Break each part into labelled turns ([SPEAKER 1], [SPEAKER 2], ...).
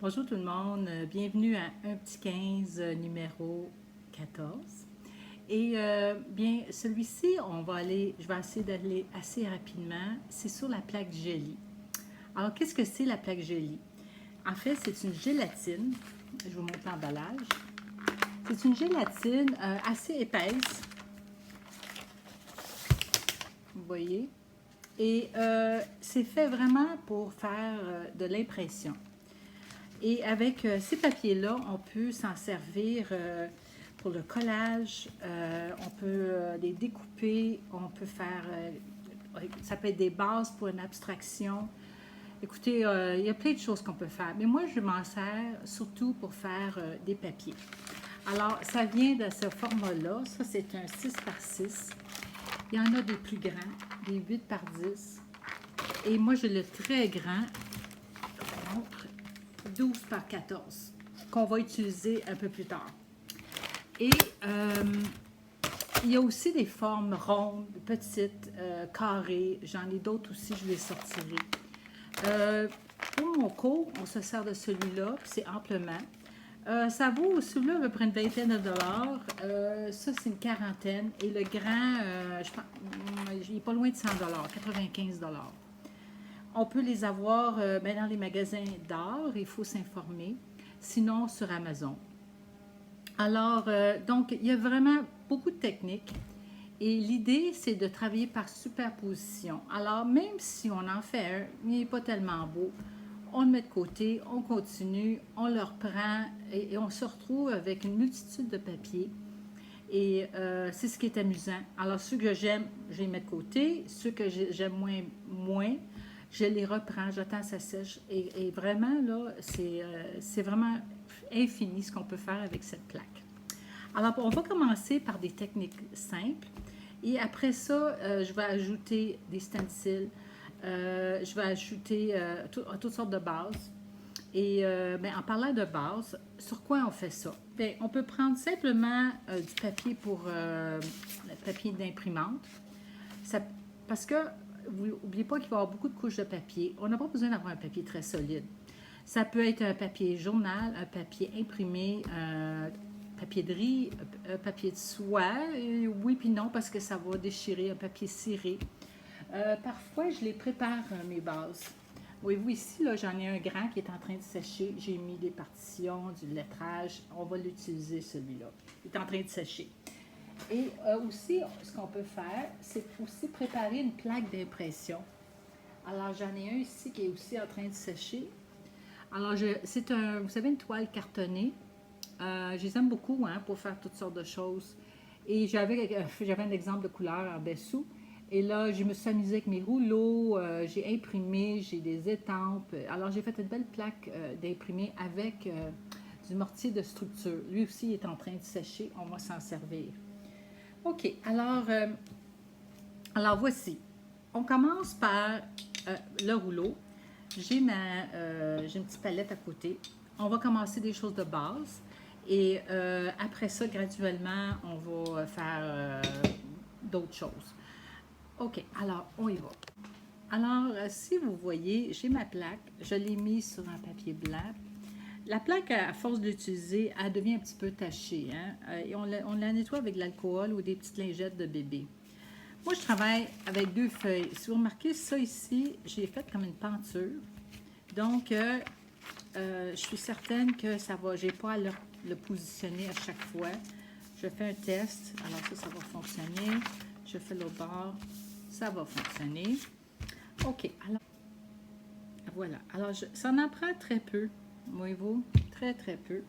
[SPEAKER 1] Bonjour tout le monde, bienvenue à un petit 15 numéro 14. Et bien, celui-ci, je vais essayer d'aller assez rapidement. C'est sur la plaque Jelly. Alors, qu'est-ce que c'est la plaque Jelly? En fait, c'est une gélatine. Je vous montre l'emballage. C'est une gélatine assez épaisse. Vous voyez? Et c'est fait vraiment pour faire de l'impression. Et avec ces papiers-là, on peut s'en servir pour le collage, on peut les découper, on peut faire, ça peut être des bases pour une abstraction. Écoutez, il y a plein de choses qu'on peut faire, mais moi je m'en sers surtout pour faire des papiers. Alors, ça vient de ce format-là, ça c'est un 6 par 6. Il y en a des plus grands, des 8 par 10. Et moi j'ai le très grand, 12 par 14, qu'on va utiliser un peu plus tard. Et il y a aussi des formes rondes, petites, carrées. J'en ai d'autres aussi, je les sortirai. Pour mon cours, on se sert de celui-là, c'est amplement. Ça vaut, celui-là, à peu près une vingtaine de dollars. Ça, c'est une quarantaine. Et le grand, je pense, il n'est pas loin de 100 dollars, 95 dollars. On peut les avoir dans les magasins d'art, il faut s'informer, sinon sur Amazon. Alors, donc, il y a vraiment beaucoup de techniques et l'idée, c'est de travailler par superposition. Alors, même si on en fait un, il n'est pas tellement beau, on le met de côté, on continue, on le reprend et on se retrouve avec une multitude de papiers. Et c'est ce qui est amusant. Alors, ceux que j'aime, je les mets de côté. Ceux que j'aime moins, je les reprends, j'attends ça sèche. Et vraiment, là, c'est vraiment infini ce qu'on peut faire avec cette plaque. Alors, on va commencer par des techniques simples. Et après ça, je vais ajouter des stencils. Je vais ajouter toutes sortes de bases. Et en parlant de base, sur quoi on fait ça? Bien, on peut prendre simplement du papier pour le papier d'imprimante. Parce que, vous n'oubliez pas qu'il va y avoir beaucoup de couches de papier. On n'a pas besoin d'avoir un papier très solide. Ça peut être un papier journal, un papier imprimé, un papier de riz, un papier de soie. Oui puis non, parce que ça va déchirer, un papier ciré. Parfois, je les prépare, mes bases. Voyez-vous ici, là, j'en ai un grand qui est en train de sécher. J'ai mis des partitions, du lettrage. On va l'utiliser, celui-là. Il est en train de sécher. Et aussi, ce qu'on peut faire, c'est aussi préparer une plaque d'impression. Alors, j'en ai un ici qui est aussi en train de sécher. Alors, c'est vous savez, une toile cartonnée. Je les aime beaucoup pour faire toutes sortes de choses. Et j'avais un exemple de couleur en dessous. Et là, je me suis amusée avec mes rouleaux, j'ai imprimé, j'ai des étampes. Alors, j'ai fait une belle plaque d'imprimer avec du mortier de structure. Lui aussi, il est en train de sécher. On va s'en servir. OK. Alors voici. On commence par le rouleau. J'ai une petite palette à côté. On va commencer des choses de base. Et après ça, graduellement, on va faire d'autres choses. OK, alors, on y va. Alors, si vous voyez, j'ai ma plaque. Je l'ai mise sur un papier blanc. La plaque, à force de l'utiliser, elle devient un petit peu tachée. Et on la nettoie avec de l'alcool ou des petites lingettes de bébé. Moi, je travaille avec 2 feuilles. Si vous remarquez ça ici, j'ai fait comme une penture. Donc, je suis certaine que ça va. Je n'ai pas à le positionner à chaque fois. Je fais un test. Alors ça va fonctionner. Je fais l'autre bord. Ça va fonctionner. OK. Alors, voilà. Alors, ça en prend très peu. Voyez-vous? Très, très peu.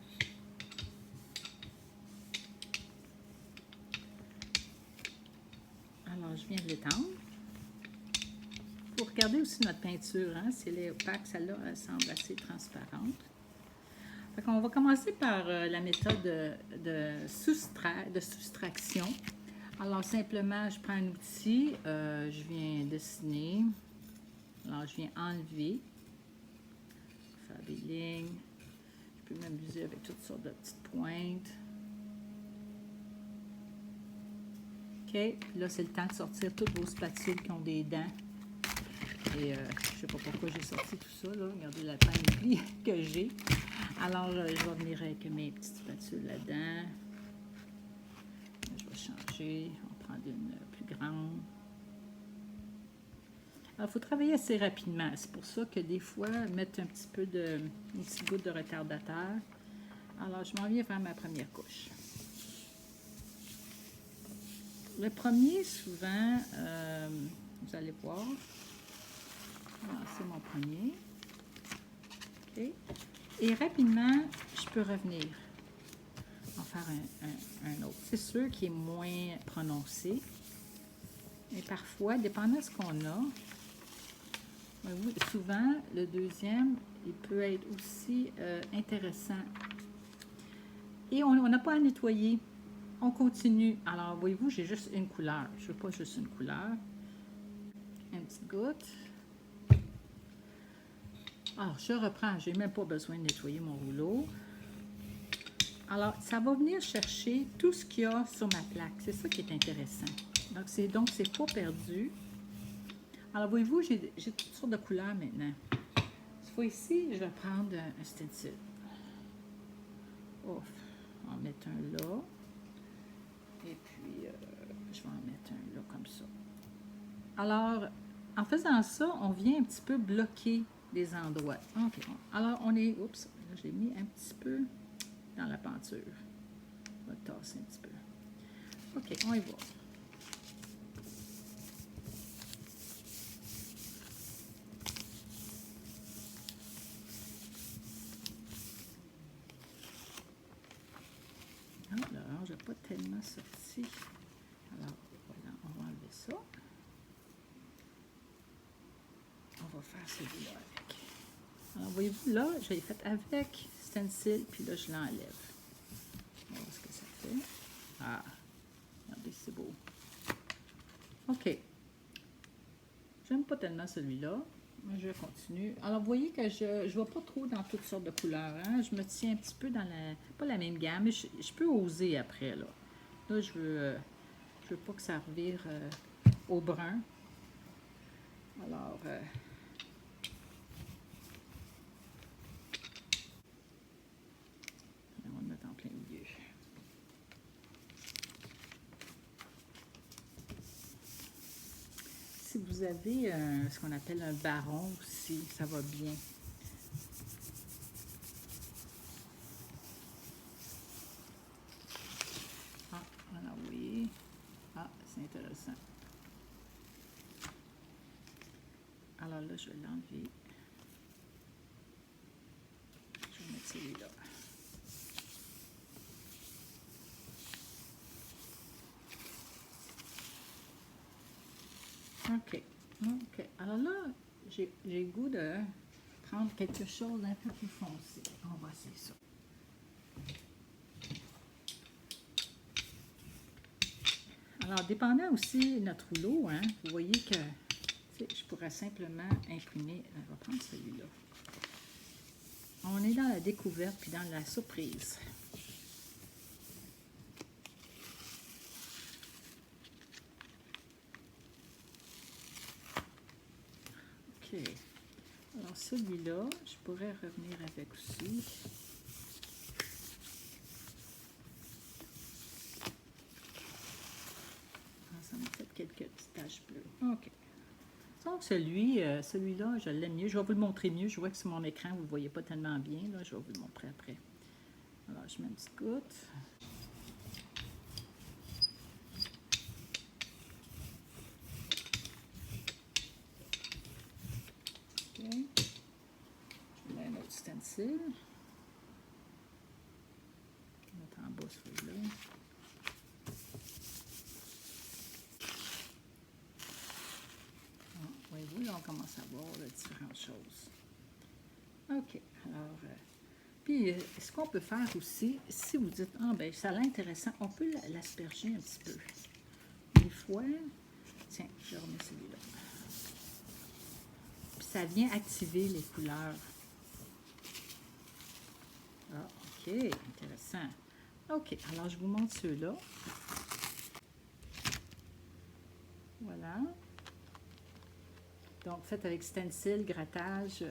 [SPEAKER 1] Alors, je viens de l'étendre. Il faut regarder aussi notre peinture. Si elle est opaque, celle-là, elle semble assez transparente. Fait qu'on va commencer par la méthode de soustraction. Alors, simplement, je prends un outil, je viens dessiner. Alors, je viens enlever, faire des lignes. Je peux m'amuser avec toutes sortes de petites pointes. OK, puis là, c'est le temps de sortir toutes vos spatules qui ont des dents. Et je ne sais pas pourquoi j'ai sorti tout ça, là. Regardez la panoplie que j'ai. Alors, je vais venir avec mes petites spatules là-dedans. Je vais changer. On va prendre une plus grande. Alors, il faut travailler assez rapidement. C'est pour ça que des fois, mettre un petit peu une petite goutte de retardateur. Alors, je m'en viens faire ma première couche. Le premier, souvent, vous allez voir. C'est mon premier. OK. Et rapidement, je peux revenir en faire un autre. C'est sûr qu'il est moins prononcé. Mais parfois, dépendant de ce qu'on a, souvent, le deuxième, il peut être aussi intéressant. Et on n'a pas à nettoyer. On continue. Alors, voyez-vous, j'ai juste une couleur. Je ne veux pas juste une couleur. Une petite goutte. Alors, je reprends. Je n'ai même pas besoin de nettoyer mon rouleau. Alors, ça va venir chercher tout ce qu'il y a sur ma plaque. C'est ça qui est intéressant. Donc, c'est pas perdu. Alors, voyez-vous, j'ai toutes sortes de couleurs maintenant. Cette fois-ci, je vais prendre un stencil. Ouf, on va en mettre un là. Et puis, je vais en mettre un là comme ça. Alors, en faisant ça, on vient un petit peu bloquer des endroits. OK. Alors, on est... Oups, là, je l'ai mis un petit peu dans la peinture. On va tasser un petit peu. OK, on y va. Ah, l'orange n'a pas tellement sorti. Alors, voilà, on va enlever ça. On va faire celui-là avec. Alors, voyez-vous, là, je l'ai fait avec stencil, puis là, je l'enlève. On va voir ce que ça fait. Ah, regardez, c'est beau. OK. J'aime pas tellement celui-là, mais je continue. Alors, vous voyez que je ne vais pas trop dans toutes sortes de couleurs. Hein? Je me tiens un petit peu dans pas la même gamme, mais je peux oser après, là. Là, je veux pas que ça revire au brun. Alors, on va le mettre en plein milieu. Si vous avez ce qu'on appelle un baron aussi, ça va bien. Ah, voilà, oui. Ah, c'est intéressant. Alors là, je vais l'enlever. Je vais mettre celui-là. OK. OK. Alors là, j'ai le goût de prendre quelque chose d'un peu plus foncé. On va essayer ça. Alors, dépendant aussi de notre rouleau, hein, vous voyez que je pourrais simplement imprimer. On va prendre celui-là. On est dans la découverte puis dans la surprise. OK. Alors, celui-là, je pourrais revenir avec aussi. Ça m'a fait quelques petites taches bleues. OK. Donc, celui-là, je l'aime mieux. Je vais vous le montrer mieux. Je vois que sur mon écran, vous ne le voyez pas tellement bien. Là, je vais vous le montrer après. Alors, je mets une petite goutte. OK. Je mets un autre stencil. Je vais mettre en bas celui-là. Voyez-vous, là, on commence à voir différentes choses. OK. Alors, puis, ce qu'on peut faire aussi, si vous dites, ah, ben ça a l'air intéressant, on peut l'asperger un petit peu. Des fois, tiens, je remets celui-là. Puis, ça vient activer les couleurs. Ah, OK, intéressant. OK, alors je vous montre ceux-là. Voilà. Donc, fait avec stencil, grattage,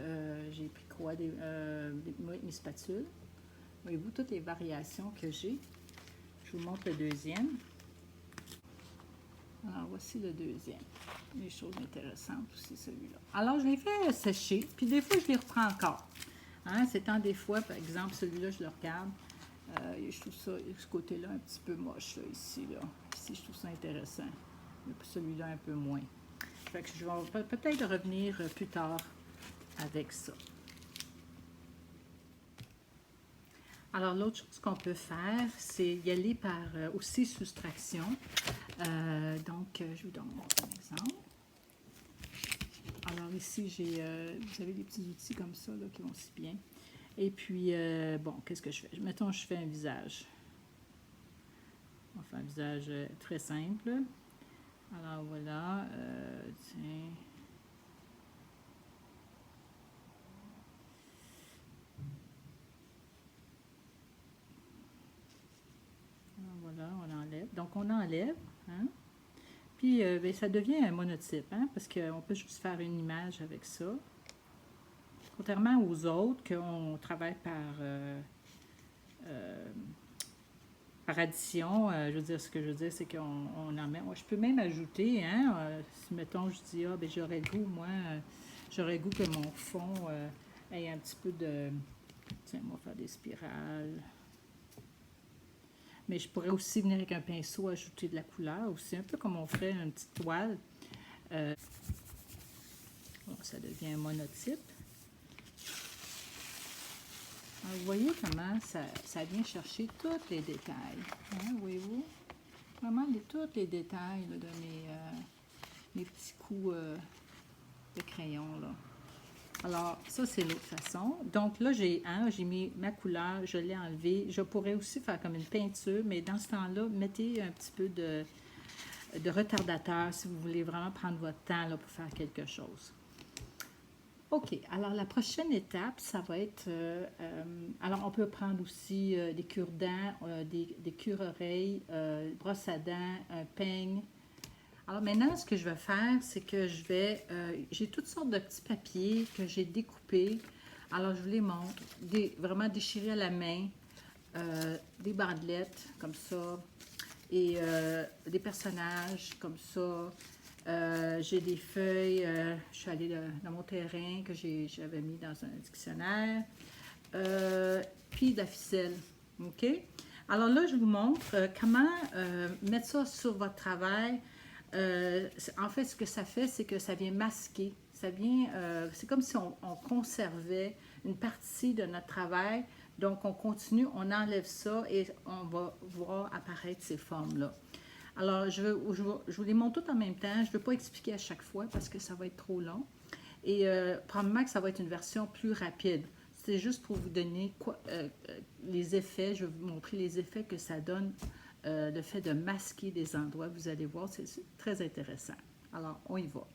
[SPEAKER 1] j'ai pris quoi? Mes spatules. Voyez-vous toutes les variations que j'ai? Je vous montre le deuxième. Alors, voici le deuxième. Les choses intéressantes aussi, celui-là. Alors, je les fais sécher, puis des fois, je les reprends encore. Hein? C'est tant des fois, par exemple, celui-là, je le regarde. Je trouve ça, ce côté-là, un petit peu moche, là, ici, là. Ici, je trouve ça intéressant. Mais celui-là, un peu moins. Fait que je vais peut-être revenir plus tard avec ça. Alors, l'autre chose qu'on peut faire, c'est y aller par aussi soustraction. Je vous donne un exemple. Alors, ici, vous avez des petits outils comme ça là, qui vont si bien. Et puis, bon, qu'est-ce que je fais? Mettons, je fais un visage. On va faire un visage très simple. Alors, voilà. Tiens. Voilà, on enlève. Donc, on enlève. Hein? Puis, bien, ça devient un monotype, hein? Parce qu'on peut juste faire une image avec ça. Contrairement aux autres, qu'on travaille par addition, je veux dire, ce que je veux dire, c'est qu'on en met. Je peux même ajouter, hein? Si, mettons, je dis, ah, ben j'aurais le goût, moi, j'aurais le goût que mon fond ait un petit peu de. Tiens, on va faire des spirales. Mais je pourrais aussi venir avec un pinceau ajouter de la couleur aussi, un peu comme on ferait une petite toile. Bon, ça devient un monotype. Alors, vous voyez comment ça vient chercher tous les détails. Hein, voyez-vous? Vraiment tous les détails là, de mes petits coups de crayon. Là. Alors, ça, c'est l'autre façon. Donc là, j'ai mis ma couleur, je l'ai enlevée. Je pourrais aussi faire comme une peinture, mais dans ce temps-là, mettez un petit peu de retardateur si vous voulez vraiment prendre votre temps là, pour faire quelque chose. OK. Alors, la prochaine étape, ça va être... alors, on peut prendre aussi des cure-dents, des cure-oreilles, brosse à dents, un peigne. Alors maintenant, ce que je vais faire, c'est que j'ai toutes sortes de petits papiers que j'ai découpés. Alors, je vous les montre. Vraiment déchirés à la main. Des bandelettes, comme ça. Et des personnages, comme ça. J'ai des feuilles. Je suis allée dans mon terrain que j'avais mis dans un dictionnaire. Puis de la ficelle. OK? Alors là, je vous montre comment mettre ça sur votre travail. En fait, ce que ça fait, c'est que ça vient masquer. C'est comme si on conservait une partie de notre travail. Donc, on continue, on enlève ça et on va voir apparaître ces formes-là. Alors, je vous les montre toutes en même temps. Je ne veux pas expliquer à chaque fois parce que ça va être trop long. Et probablement que ça va être une version plus rapide. C'est juste pour vous donner les effets. Je vais vous montrer les effets que ça donne. Le fait de masquer des endroits, vous allez voir, c'est très intéressant. Alors, on y va.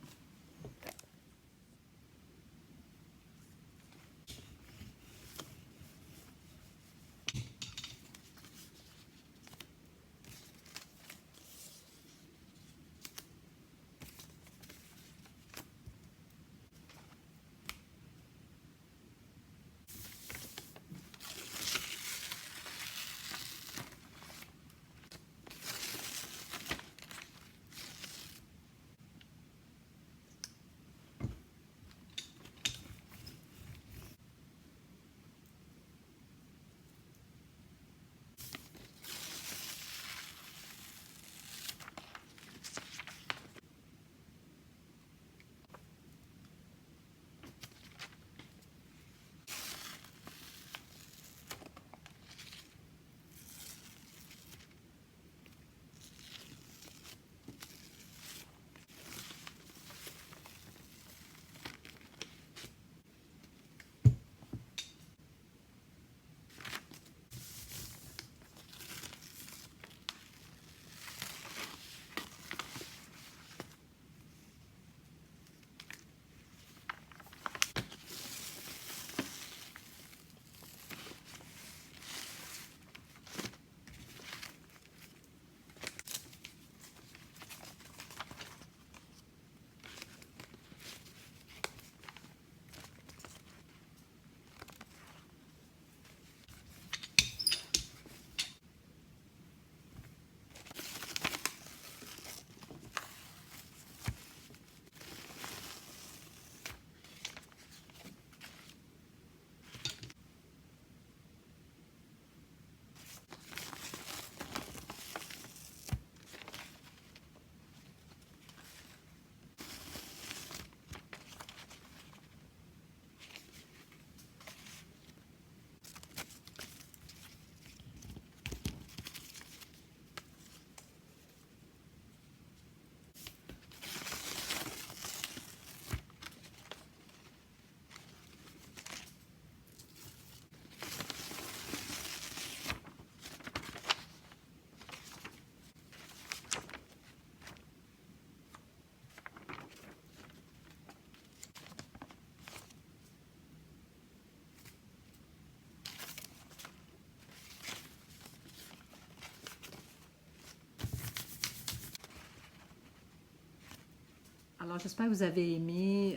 [SPEAKER 1] Alors, j'espère que vous avez aimé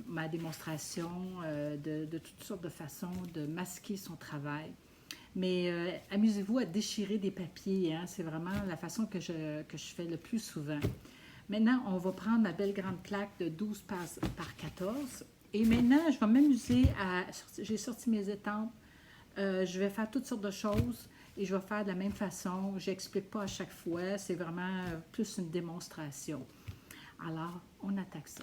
[SPEAKER 1] ma démonstration de toutes sortes de façons de masquer son travail. Mais amusez-vous à déchirer des papiers, hein? C'est vraiment la façon que je fais le plus souvent. Maintenant, on va prendre ma belle grande plaque de 12 par 14. Et maintenant, je vais m'amuser à... J'ai sorti mes étampes. Je vais faire toutes sortes de choses et je vais faire de la même façon. Je n'explique pas à chaque fois. C'est vraiment plus une démonstration. Alors, on attaque ça.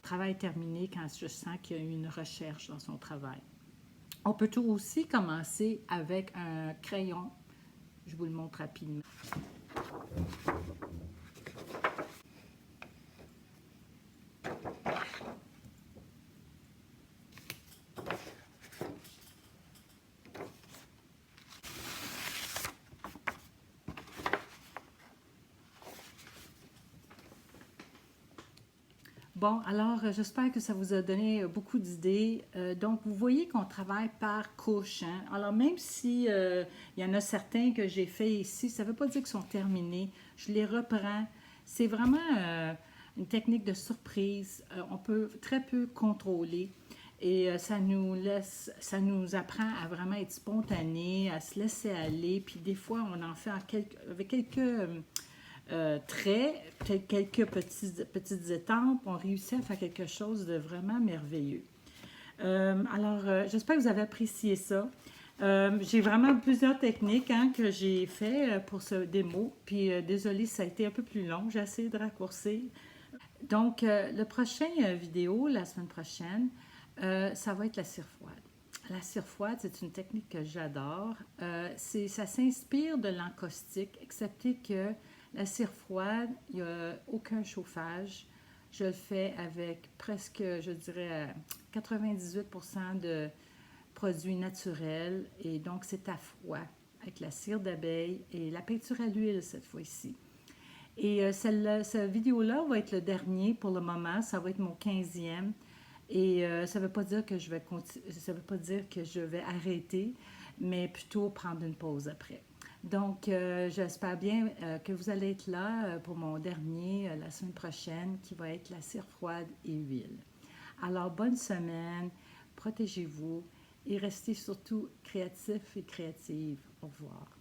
[SPEAKER 1] Travail terminé quand je sens qu'il y a eu une recherche dans son travail. On peut aussi commencer avec un crayon. Je vous le montre rapidement. Bon, alors j'espère que ça vous a donné beaucoup d'idées. Donc, vous voyez qu'on travaille par couche, hein? Alors, même si il y en a certains que j'ai fait ici, ça ne veut pas dire qu'ils sont terminés. Je les reprends. C'est vraiment une technique de surprise. On peut très peu contrôler. Et ça nous apprend à vraiment être spontané, à se laisser aller. Puis des fois, on en fait avec quelques traits, quelques petites étampes, on réussit à faire quelque chose de vraiment merveilleux. J'espère que vous avez apprécié ça. J'ai vraiment plusieurs techniques que j'ai fait pour ce démo. Puis, désolée, ça a été un peu plus long. J'ai essayé de raccourcir. Donc, le prochain vidéo, la semaine prochaine, ça va être la cire froide. La cire froide, c'est une technique que j'adore. Ça s'inspire de l'encaustique, excepté que la cire froide, il n'y a aucun chauffage. Je le fais avec presque, je dirais, 98% de produits naturels. Et donc, c'est à froid, avec la cire d'abeille et la peinture à l'huile cette fois-ci. Et cette vidéo-là va être le dernier pour le moment. Ça va être mon 15e. Et ça ne veut pas dire que ça veut pas dire que je vais arrêter, mais plutôt prendre une pause après. Donc, j'espère bien que vous allez être là pour mon dernier la semaine prochaine, qui va être la cire froide et huile. Alors, bonne semaine, protégez-vous et restez surtout créatifs et créatives. Au revoir.